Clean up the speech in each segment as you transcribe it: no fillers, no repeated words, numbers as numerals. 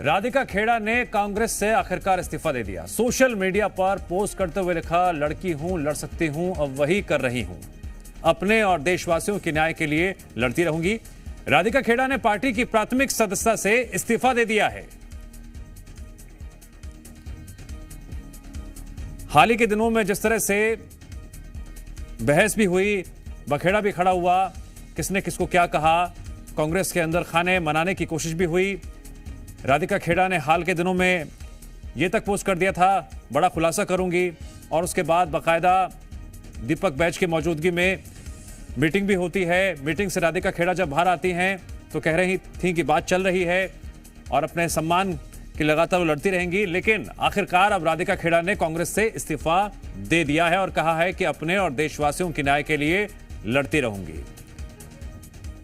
राधिका खेड़ा ने कांग्रेस से आखिरकार इस्तीफा दे दिया। सोशल मीडिया पर पोस्ट करते हुए लिखा, लड़की हूं, लड़ सकती हूं, अब वही कर रही हूं। अपने और देशवासियों के न्याय के लिए लड़ती रहूंगी। राधिका खेड़ा ने पार्टी की प्राथमिक सदस्यता से इस्तीफा दे दिया है। हाल ही के दिनों में जिस तरह से बहस भी हुई, बखेड़ा भी खड़ा हुआ, किसने किसको क्या कहा, कांग्रेस के अंदर खाने मनाने की कोशिश भी हुई। राधिका खेड़ा ने हाल के दिनों में यह तक पोस्ट कर दिया था, बड़ा खुलासा करूंगी, और उसके बाद बाकायदा दीपक बैच की मौजूदगी में मीटिंग भी होती है। मीटिंग से राधिका खेड़ा जब बाहर आती हैं तो कह रही थी कि बात चल रही है और अपने सम्मान की लगातार वो लड़ती रहेंगी। लेकिन आखिरकार अब राधिका खेड़ा ने कांग्रेस से इस्तीफा दे दिया है और कहा है कि अपने और देशवासियों के न्याय के लिए लड़ती रहूंगी।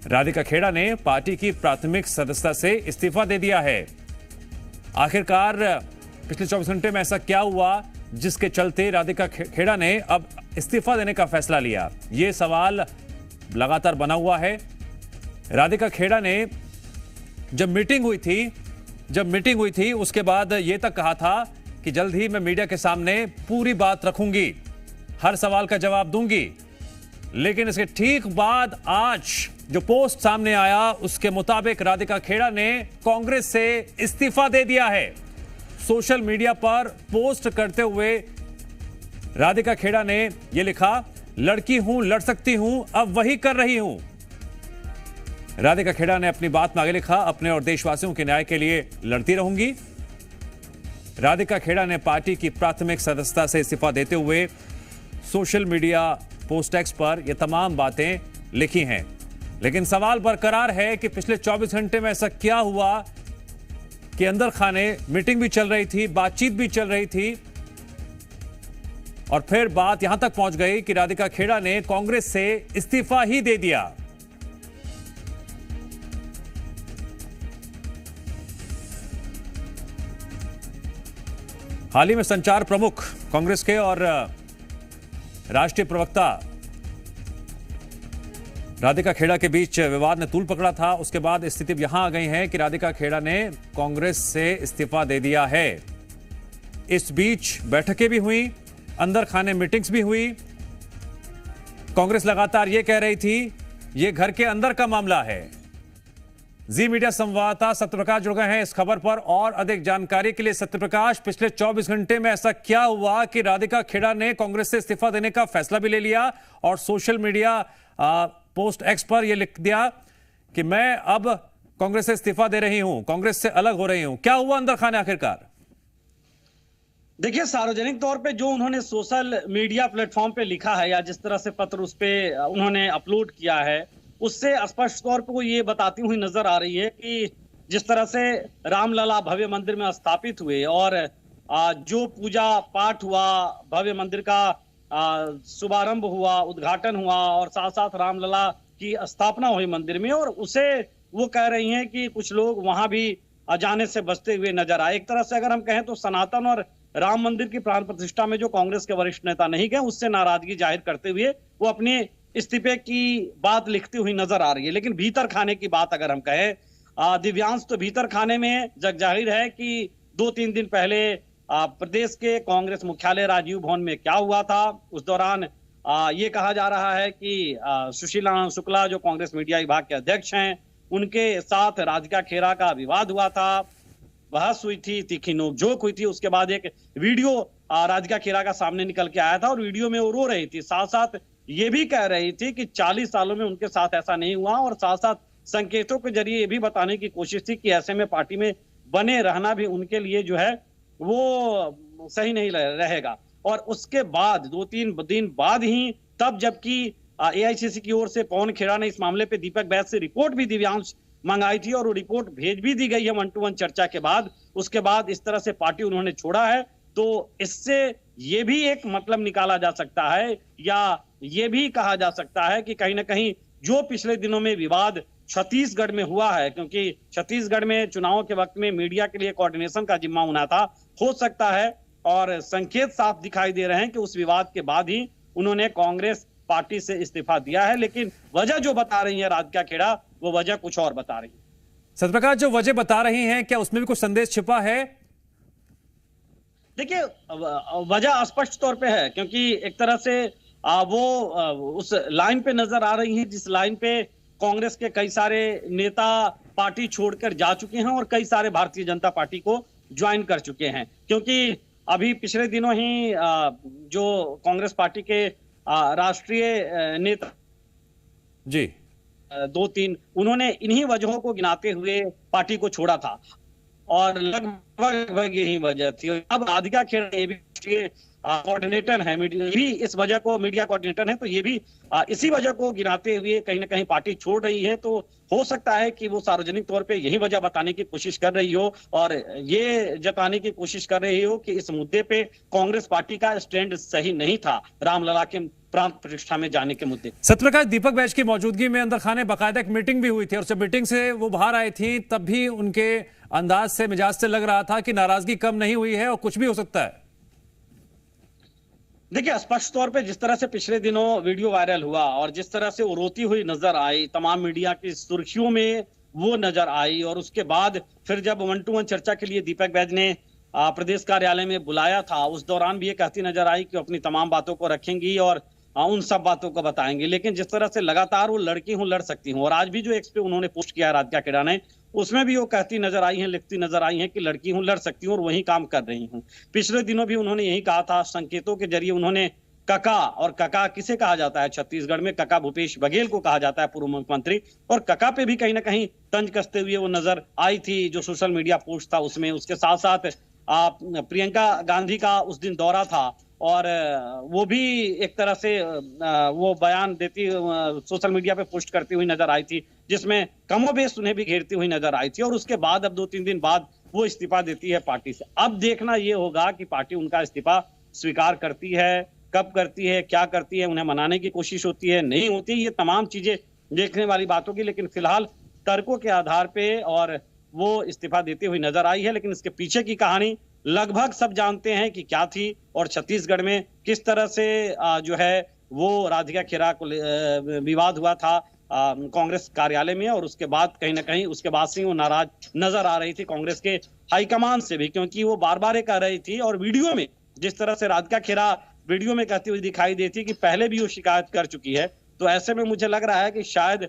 राधिका खेड़ा ने पार्टी की प्राथमिक सदस्यता से इस्तीफा दे दिया है। आखिरकार पिछले 24 घंटे में ऐसा क्या हुआ जिसके चलते राधिका खेड़ा ने अब इस्तीफा देने का फैसला लिया, यह सवाल लगातार बना हुआ है। राधिका खेड़ा ने जब मीटिंग हुई थी उसके बाद यह तक कहा था कि जल्द ही मैं मीडिया के सामने पूरी बात रखूंगी, हर सवाल का जवाब दूंगी। लेकिन इसके ठीक बाद आज जो पोस्ट सामने आया उसके मुताबिक राधिका खेड़ा ने कांग्रेस से इस्तीफा दे दिया है। सोशल मीडिया पर पोस्ट करते हुए राधिका खेड़ा ने यह लिखा, लड़की हूं, लड़ सकती हूं, अब वही कर रही हूं। राधिका खेड़ा ने अपनी बात में आगे लिखा, अपने और देशवासियों के न्याय के लिए लड़ती रहूंगी। राधिका खेड़ा ने पार्टी की प्राथमिक सदस्यता से इस्तीफा देते हुए सोशल मीडिया पोस्ट एक्स पर यह तमाम बातें लिखी हैं। लेकिन सवाल बरकरार है कि पिछले 24 घंटे में ऐसा क्या हुआ कि अंदर खाने मीटिंग भी चल रही थी, बातचीत भी चल रही थी, और फिर बात यहां तक पहुंच गई कि राधिका खेड़ा ने कांग्रेस से इस्तीफा ही दे दिया। हाल ही में संचार प्रमुख कांग्रेस के और राष्ट्रीय प्रवक्ता राधिका खेड़ा के बीच विवाद ने तूल पकड़ा था। उसके बाद स्थिति यहां आ गई है कि राधिका खेड़ा ने कांग्रेस से इस्तीफा दे दिया है। इस बीच बैठकें भी हुई, अंदर खाने मीटिंग्स भी हुई। कांग्रेस लगातार यह कह रही थी यह घर के अंदर का मामला है। जी मीडिया संवाददाता सत्यप्रकाश जुड़ गए हैं इस खबर पर, और अधिक जानकारी के लिए सत्यप्रकाश, पिछले 24 घंटे में ऐसा क्या हुआ कि राधिका खेड़ा ने कांग्रेस से इस्तीफा देने का फैसला भी ले लिया और सोशल मीडिया पोस्ट एक्स पर यह लिख दिया कि मैं अब कांग्रेस से इस्तीफा दे रही हूं, कांग्रेस से अलग हो रही हूं। क्या हुआ अंदर खाने आखिरकार? देखिए, सार्वजनिक तौर पे जो उन्होंने सोशल मीडिया प्लेटफॉर्म पे लिखा है या जिस तरह से पत्र उस पे उन्होंने अपलोड किया है, उससे स्पष्ट तौर पे वो ये बताती हुई नजर आ रही है कि जिस तरह से रामलला भव्य मंदिर में स्थापित हुए और जो पूजा पाठ हुआ, भव्य मंदिर का शुभारंभ हुआ, उद्घाटन हुआ और साथ साथ रामलला की स्थापना हुई मंदिर में, और उसे वो कह रही हैं कि कुछ लोग वहां भी जाने से बचते हुए नजर आए। एक तरह से अगर हम कहें तो सनातन और राम मंदिर की प्राण प्रतिष्ठा में जो कांग्रेस के वरिष्ठ नेता नहीं गए, उससे नाराजगी जाहिर करते हुए वो अपने इस्तीफे की बात लिखती हुई नजर आ रही है। लेकिन भीतर खाने की बात अगर हम कहें, दिव्यांश, तो भीतर खाने में जग जाहिर है कि 2-3 दिन पहले प्रदेश के कांग्रेस मुख्यालय राजीव भवन में क्या हुआ था। उस दौरान ये कहा जा रहा है कि सुशील आनंद शुक्ला जो कांग्रेस मीडिया विभाग के अध्यक्ष हैं, उनके साथ राधिका खेड़ा का विवाद हुआ था, बहस हुई थी, तीखी नोकझोंक हुई थी। उसके बाद एक वीडियो राधिका खेड़ा का सामने निकल के आया था और वीडियो में वो रो रही थी, साथ साथ ये भी कह रही थी कि 40 सालों में उनके साथ ऐसा नहीं हुआ, और साथ साथ संकेतों के जरिए ये भी बताने की कोशिश थी कि ऐसे में पार्टी में बने रहना भी उनके लिए जो है वो सही नहीं रहेगा। और उसके बाद 2-3 दिन बाद ही, तब जबकि एआईसीसी की ओर से पवन खेड़ा ने इस मामले पे दीपक बैच से रिपोर्ट भी दिव्यांश मंगाई थी और वो रिपोर्ट भेज भी दी गई है 1-to-1 चर्चा के बाद। उसके बाद इस तरह से पार्टी उन्होंने छोड़ा है। तो इससे ये भी एक मतलब निकाला जा सकता है या ये भी कहा जा सकता है कि कहीं ना कहीं जो पिछले दिनों में विवाद छत्तीसगढ़ में हुआ है, क्योंकि छत्तीसगढ़ में चुनाव के वक्त में मीडिया के लिए कोऑर्डिनेशन का जिम्मा होना था, हो सकता है, और संकेत साफ दिखाई दे रहे हैं कि उस विवाद के बाद ही उन्होंने कांग्रेस पार्टी से इस्तीफा दिया है। लेकिन वजह जो बता रही है राधिका खेड़ा, वो वजह कुछ और बता रही है। सत्यप्रकाश, जो वजह बता रही हैं, क्या उसमें भी कुछ संदेश छिपा है? देखिए, वजह स्पष्ट तौर पे है, क्योंकि एक तरह से वो उस लाइन पे नजर आ रही हैं जिस लाइन पे कांग्रेस के कई सारे नेता पार्टी छोड़कर जा चुके हैं और कई सारे भारतीय जनता पार्टी को ज्वाइन कर चुके हैं। क्योंकि अभी पिछले दिनों ही जो कांग्रेस पार्टी के राष्ट्रीय नेता जी 2-3 उन्होंने इन्हीं वजहों को गिनाते हुए पार्टी को छोड़ा था और लगभग यही वजह थी। अब राधिका खेड़ा ये भी कोऑर्डिनेटर है, मीडिया भी इस वजह को मीडिया कोऑर्डिनेटर है, तो ये भी इसी वजह को गिनाते हुए कहीं ना कहीं पार्टी छोड़ रही है। तो हो सकता है कि वो सार्वजनिक तौर पे यही वजह बताने की कोशिश कर रही हो और ये जताने की कोशिश कर रही हो कि इस मुद्दे पे कांग्रेस पार्टी का स्टैंड सही नहीं था रामलला के प्रांत प्रतिष्ठा में जाने के मुद्दे। सत्यप्रकाश, दीपक बैज की मौजूदगी में अंदर खाने बाकायदा एक मीटिंग भी हुई थी और जब मीटिंग से वो बाहर आए थी तब भी उनके अंदाज से, मिजाज से लग रहा था कि नाराजगी कम नहीं हुई है और कुछ भी हो सकता है। देखिए, स्पष्ट तौर पे जिस तरह से पिछले दिनों वीडियो वायरल हुआ और जिस तरह से वो रोती हुई नजर आई, तमाम मीडिया की सुर्खियों में वो नजर आई, और उसके बाद फिर जब 1-to-1 चर्चा के लिए दीपक बैज ने प्रदेश कार्यालय में बुलाया था, उस दौरान भी ये कहती नजर आई कि अपनी तमाम बातों को रखेंगी और उन सब बातों को बताएंगे। लेकिन जिस तरह से लगातार वो लड़की हूं लड़ सकती हूं, और आज भी जो एक्स पे उन्होंने पोस्ट किया राधिका खेड़ा ने, उसमें भी वो कहती नजर आई हैं, लिखती नजर आई हैं कि लड़की हूं लड़ सकती हूं और वही काम कर रही हूं। पिछले दिनों भी उन्होंने यही कहा था, संकेतों के जरिए उन्होंने कका, और कका किसे कहा जाता है छत्तीसगढ़ में, कका भूपेश बघेल को कहा जाता है, पूर्व मुख्यमंत्री, और कका पे भी कहीं ना कहीं तंज कसते हुए वो नजर आई थी जो सोशल मीडिया पोस्ट था उसमें। उसके साथ साथ प्रियंका गांधी का उस दिन दौरा था और वो भी एक तरह से वो बयान देती सोशल मीडिया पे पोस्ट करती हुई नजर आई थी, जिसमें कमोबेश उन्हें भी घेरती हुई नजर आई थी। और उसके बाद अब 2-3 दिन बाद वो इस्तीफा देती है पार्टी से। अब देखना ये होगा कि पार्टी उनका इस्तीफा स्वीकार करती है, कब करती है, क्या करती है, उन्हें मनाने की कोशिश होती है, नहीं होती, ये तमाम चीजें देखने वाली बात होगी। लेकिन फिलहाल तर्कों के आधार पे और वो इस्तीफा देती हुई नजर आई है, लेकिन इसके पीछे की कहानी लगभग सब जानते हैं कि क्या थी और छत्तीसगढ़ में किस तरह से जो है वो राधिका खेड़ा को विवाद हुआ था कांग्रेस कार्यालय में, और उसके बाद कहीं ना कहीं उसके बाद से वो नाराज नजर आ रही थी कांग्रेस के हाईकमान से भी, क्योंकि वो बार बार कह रही थी और वीडियो में जिस तरह से राधिका खेड़ा वीडियो में कहती हुई दिखाई देती कि पहले भी वो शिकायत कर चुकी है। तो ऐसे में मुझे लग रहा है कि शायद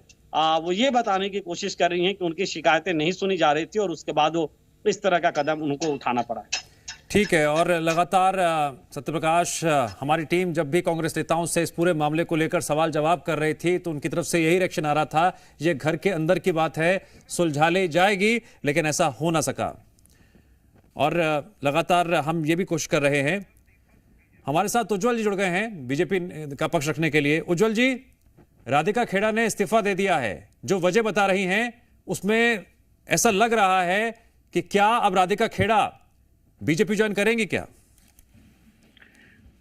वो ये बताने की कोशिश कर रही हैं कि उनकी शिकायतें नहीं सुनी जा रही थी और उसके बाद वो इस तरह का कदम उनको उठाना पड़ा है। ठीक है, और लगातार सत्यप्रकाश, हमारी टीम जब भी कांग्रेस नेताओं से इस पूरे मामले को लेकर सवाल जवाब कर रही थी तो उनकी तरफ से यही रिएक्शन आ रहा था, ये घर के अंदर की बात है, सुलझा ली जाएगी, लेकिन ऐसा हो ना सका। और लगातार हम ये भी कोशिश कर रहे हैं। हमारे साथ उज्जवल जी जुड़ गए हैं बीजेपी का पक्ष रखने के लिए। उज्जवल जी, राधिका खेड़ा ने इस्तीफा दे दिया है, जो वजह बता रही हैं उसमें ऐसा लग रहा है कि क्या अब राधिका खेड़ा बीजेपी ज्वाइन करेंगी क्या?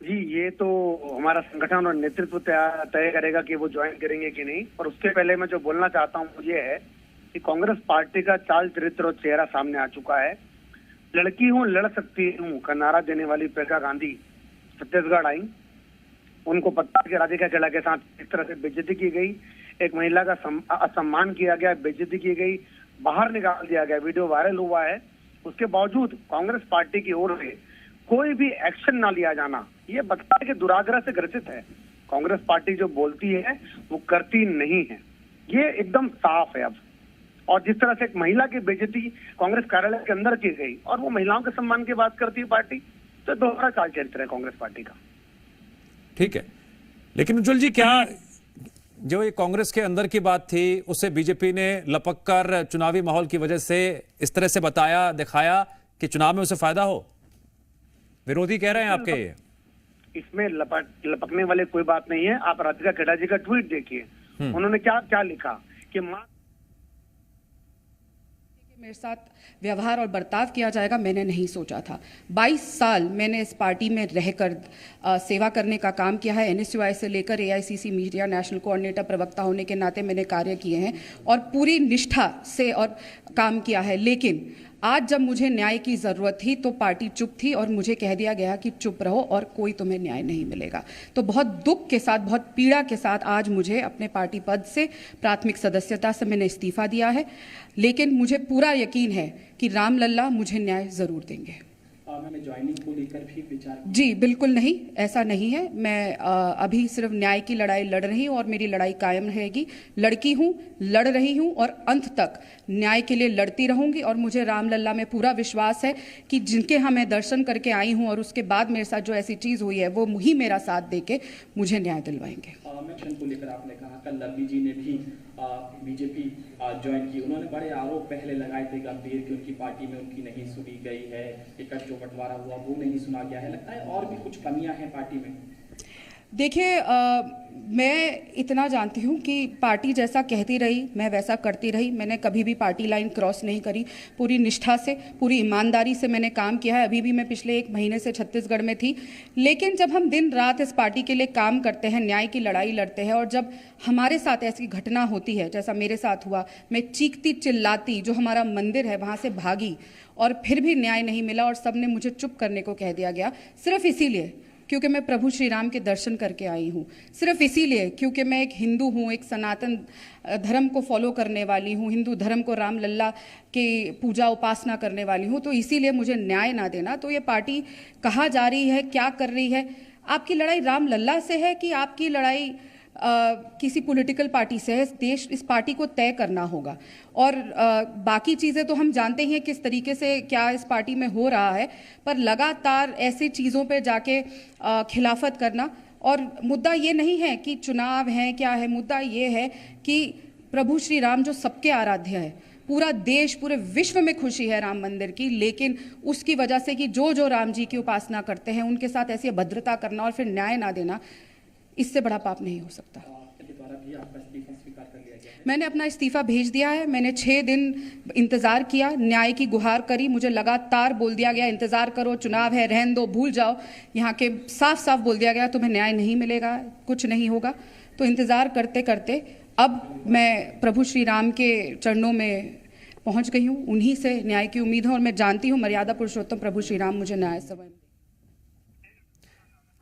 जी, ये तो हमारा संगठन और नेतृत्व तय करेगा कि वो ज्वाइन करेंगे कि नहीं। और उसके पहले मैं जो बोलना चाहता हूँ ये है कि कांग्रेस पार्टी का चाल चरित्र और चेहरा सामने आ चुका है। लड़की हूँ लड़ सकती हूँ का नारा देने वाली प्रियंका गांधी छत्तीसगढ़ आई। उनको पता कि राधिका खेड़ा के साथ इस तरह से बेइज्जती की गई, एक महिला का असम्मान किया गया, बेइज्जती की गई, बाहर निकाल दिया गया, वीडियो वायरल हुआ है। उसके बावजूद कांग्रेस पार्टी की ओर से कोई भी एक्शन ना लिया जाना, ये बताता है कि दुराग्रह से ग्रसित है। कांग्रेस पार्टी जो बोलती है वो करती नहीं है, ये एकदम साफ है अब। और जिस तरह से एक महिला की बेइज्जती कांग्रेस कार्यालय के अंदर की गई और वो महिलाओं के सम्मान की बात करती है पार्टी, तो दोहरा चाल चरित्र है कांग्रेस पार्टी का। ठीक है, लेकिन उज्जवल जी, क्या जो ये कांग्रेस के अंदर की बात थी उसे बीजेपी ने लपक कर चुनावी माहौल की वजह से इस तरह से बताया, दिखाया कि चुनाव में उसे फायदा हो? विरोधी कह रहे हैं आपके ये। इसमें लपकने वाले कोई बात नहीं है। आप राधिका खेड़ा जी का ट्वीट देखिए, उन्होंने क्या क्या लिखा कि मेरे साथ व्यवहार और बर्ताव किया जाएगा, मैंने नहीं सोचा था। 22 साल मैंने इस पार्टी में रहकर सेवा करने का काम किया है। NSUI से लेकर AICC मीडिया नेशनल कोऑर्डिनेटर प्रवक्ता होने के नाते मैंने कार्य किए हैं और पूरी निष्ठा से और काम किया है। लेकिन आज जब मुझे न्याय की ज़रूरत थी तो पार्टी चुप थी और मुझे कह दिया गया कि चुप रहो और कोई तुम्हें न्याय नहीं मिलेगा। तो बहुत दुख के साथ, बहुत पीड़ा के साथ आज मुझे अपने पार्टी पद से, प्राथमिक सदस्यता से मैंने इस्तीफा दिया है। लेकिन मुझे पूरा यकीन है कि राम लल्ला मुझे न्याय ज़रूर देंगे। मैंने ज्वाइनिंग को लेकर भी विचार जी बिल्कुल नहीं, ऐसा नहीं है। मैं अभी सिर्फ न्याय की लड़ाई लड़ रही हूँ और मेरी लड़ाई कायम रहेगी। लड़की हूँ, लड़ रही हूँ और अंत तक न्याय के लिए लड़ती रहूंगी। और मुझे राम लल्ला में पूरा विश्वास है कि जिनके यहाँ मैं दर्शन करके आई हूँ और उसके बाद मेरे साथ जो ऐसी चीज़ हुई है वो ही मेरा साथ देके मुझे न्याय दिलवाएंगे। को लेकर आपने कहा कल लवली जी ने भी बीजेपी ज्वाइन की। उन्होंने बड़े आरोप पहले लगाए थे गंभीर कि उनकी पार्टी में उनकी नहीं सुनी गई है, टिकट जो बंटवारा हुआ वो नहीं सुना गया है। लगता है और भी कुछ कमियां हैं पार्टी में। देखिए, मैं इतना जानती हूँ कि पार्टी जैसा कहती रही मैं वैसा करती रही। मैंने कभी भी पार्टी लाइन क्रॉस नहीं करी। पूरी निष्ठा से, पूरी ईमानदारी से मैंने काम किया है। अभी भी मैं पिछले 1 महीने से छत्तीसगढ़ में थी। लेकिन जब हम दिन रात इस पार्टी के लिए काम करते हैं, न्याय की लड़ाई लड़ते हैं, और जब हमारे साथ ऐसी घटना होती है जैसा मेरे साथ हुआ, मैं चीखती चिल्लाती, जो हमारा मंदिर है वहाँ से भागी, और फिर भी न्याय नहीं मिला और सबने मुझे चुप करने को कह दिया गया, सिर्फ इसीलिए क्योंकि मैं प्रभु श्री राम के दर्शन करके आई हूँ। सिर्फ इसीलिए क्योंकि मैं एक हिंदू हूँ, एक सनातन धर्म को फॉलो करने वाली हूँ, हिंदू धर्म को, राम लल्ला के पूजा उपासना करने वाली हूँ। तो इसीलिए मुझे न्याय ना देना। तो ये पार्टी कहाँ जा रही है, क्या कर रही है? आपकी लड़ाई राम लल्ला से है कि आपकी लड़ाई किसी पॉलिटिकल पार्टी से है? इस पार्टी को तय करना होगा। और बाकी चीज़ें तो हम जानते ही हैं किस तरीके से क्या इस पार्टी में हो रहा है, पर लगातार ऐसी चीज़ों पे जाके खिलाफत करना। और मुद्दा ये नहीं है कि चुनाव है क्या है, मुद्दा ये है कि प्रभु श्री राम जो सबके आराध्य है, पूरा देश, पूरे विश्व में खुशी है राम मंदिर की, लेकिन उसकी वजह से कि जो राम जी की उपासना करते हैं उनके साथ ऐसी अभद्रता करना और फिर न्याय ना देना, इससे बड़ा पाप नहीं हो सकता। मैंने अपना इस्तीफा भेज दिया है। मैंने 6 दिन इंतजार किया, न्याय की गुहार करी। मुझे लगातार बोल दिया गया इंतजार करो, चुनाव है, रहन दो, भूल जाओ। यहाँ के साफ साफ बोल दिया गया तुम्हें न्याय नहीं मिलेगा, कुछ नहीं होगा। तो इंतजार करते करते अब मैं प्रभु श्री राम के चरणों में पहुँच गई हूँ। उन्हीं से न्याय की उम्मीद है और मैं जानती हूँ मर्यादा पुरुषोत्तम प्रभु श्री राम मुझे न्याय समय।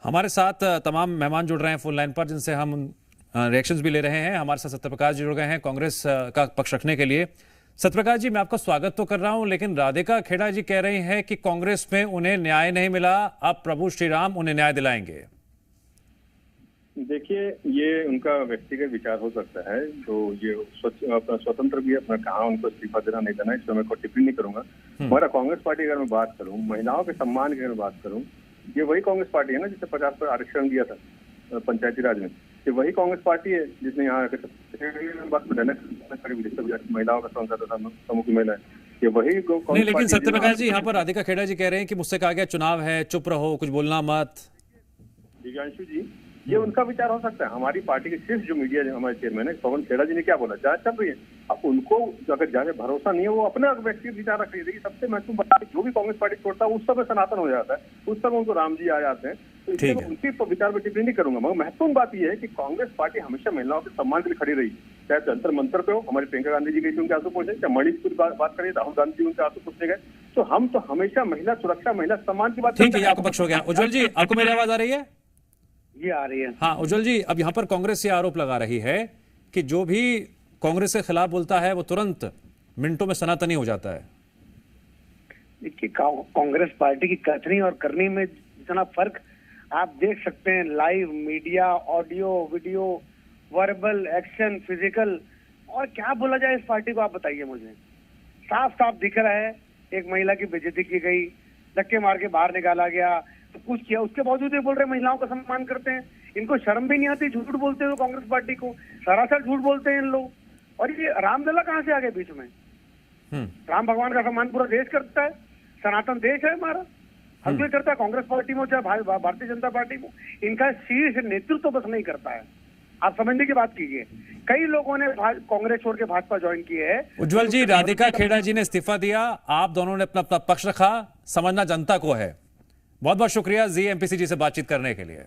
हमारे साथ तमाम मेहमान जुड़ रहे हैं फोन लाइन पर, जिनसे हम रिएक्शंस भी ले रहे हैं। हमारे साथ सत्यप्रकाश जी जुड़ गए हैं कांग्रेस का पक्ष रखने के लिए। सत्यप्रकाश जी, मैं आपका स्वागत तो कर रहा हूं, लेकिन राधिका खेड़ा जी कह रही हैं कि कांग्रेस में उन्हें न्याय नहीं मिला, अब प्रभु श्री राम उन्हें न्याय दिलाएंगे। देखिए, ये उनका व्यक्तिगत विचार हो सकता है। तो ये अपना स्वतंत्र भी अपना कहा उनको इस्तीफा देना नहीं देना, इसमें मैं कोई टिप्पणी नहीं करूंगा। हमारा कांग्रेस पार्टी अगर मैं बात करूं, महिलाओं के सम्मान की अगर बात करूं, ये वही कांग्रेस पार्टी है ना जिसने 50% आरक्षण दिया था पंचायती राज में। ये वही कांग्रेस पार्टी है जिसने यहाँ महिलाओं का समूह की महिला है, ये वही नहीं। लेकिन सत्यप्रकाश जी, यहाँ पर राधिका खेड़ा जी कह रहे हैं कि मुझसे कहा गया चुनाव है, चुप रहो, कुछ बोलना मत। दिव्यांशु जी, ये उनका विचार हो सकता है। हमारी पार्टी के शीर्ष जो मीडिया हमारे चेयरमैन है पवन खेड़ा जी ने क्या बोला, जांच चल रही है। अब उनको अगर जाने भरोसा नहीं है, वो अपना व्यक्तिगत विचार रख रही है। सबसे महत्वपूर्ण बात, जो भी कांग्रेस पार्टी छोड़ता है उस समय सनातन हो जाता है, उस समय उनको राम जी आ जाते हैं। तो इसलिए उनके विचार पर टिप्पणी नहीं करूंगा। मगर महत्वपूर्ण बात यह है कि कांग्रेस पार्टी हमेशा महिलाओं के सम्मान के लिए खड़ी रही, चाहे जंतर मंतर पे हो। हमारी प्रियंका गांधी जी गई थी, उनके आंसू पूछे, चाहे मणिपुर की बात करें, राहुल गांधी जी उनके आंसू पूछने गए। तो हम तो हमेशा महिला सुरक्षा, महिला सम्मान की बात। ठीक है, आपका पक्ष हो गया। उज्जवल जी, आपको मेरी आवाज आ रही है? ये आ रही है। हाँ उज्जवल जी, अब यहाँ पर कांग्रेस ये आरोप लगा रही है कि जो भी कांग्रेस के खिलाफ बोलता है वो तुरंत मिनटों में सनातनी हो जाता है। देखिए, कांग्रेस पार्टी की कथनी और करनी में जितना फर्क आप देख सकते हैं, live media, audio, video, verbal, action, physical, और क्या बोला जाए इस पार्टी को, आप बताइए मुझे। साफ साफ दिख रहा है, एक महिला की बेइज्जती की गई, धक्के मार के बाहर निकाला गया, तो कुछ किया, उसके बावजूद ये बोल रहे महिलाओं का सम्मान करते हैं। इनको शर्म भी नहीं आती झूठ बोलते हुए कांग्रेस पार्टी को, सरासर झूठ बोलते हैं इन लोग। और ये रामलला कहाँ से आ गए बीच में? राम भगवान का सम्मान पूरा देश करता है, सनातन देश है हमारा, हर कोई करता है। कांग्रेस पार्टी में चाहे भारतीय जनता पार्टी में, इनका शीर्ष नेतृत्व तो बस नहीं करता है। आप समझने की बात कीजिए, कई लोगों ने कांग्रेस छोड़ के भाजपा ज्वाइन किए है। उज्जवल जी, राधिका खेड़ा जी ने इस्तीफा दिया, आप दोनों ने अपना अपना पक्ष रखा, समझना जनता को है। बहुत बहुत शुक्रिया जी एमपीसीजी से बातचीत करने के लिए।